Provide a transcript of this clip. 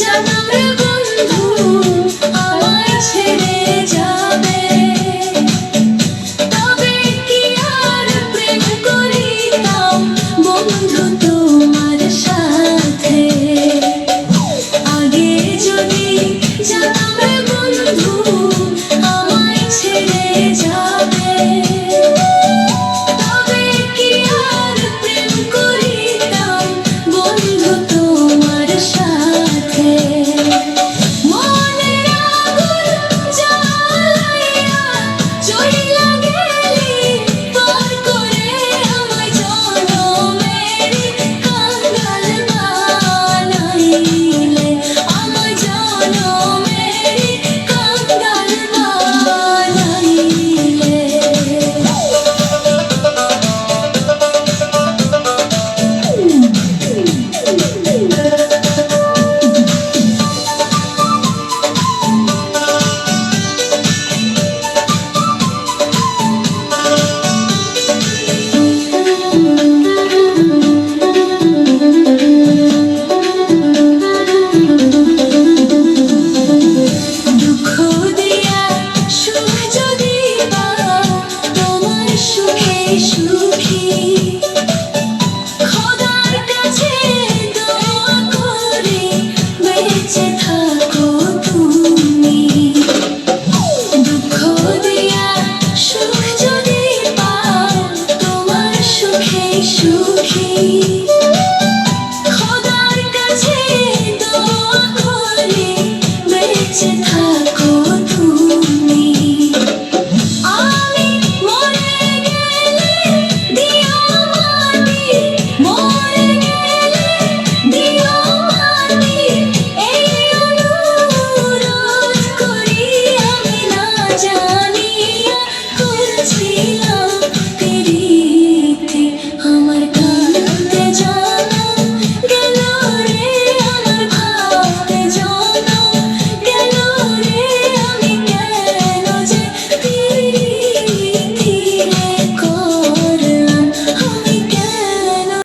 জানাবে বন্ধু আমায় ছেড়ে যাবে, তবে কি আর প্রেম করিতাম বন্ধু তোমার সাথে। আগে যদি জানাবে বন্ধু আমায় ছেড়ে যাবে, তবে কি আর প্রেম করিতাম বন্ধু তোমার সাথে। মনের আগুন জ্বালাইয়া চইলা গেলি পার করে আমায় জনমেরই কাঙ্গাল বানাইলে, আমায় জনমেরই কাঙ্গাল বানাইলে। দুঃখ দিয়া সুখ যদি পাও তোমার সুখে সুখী, খোদার কাছে দোয়া করি বেঁচে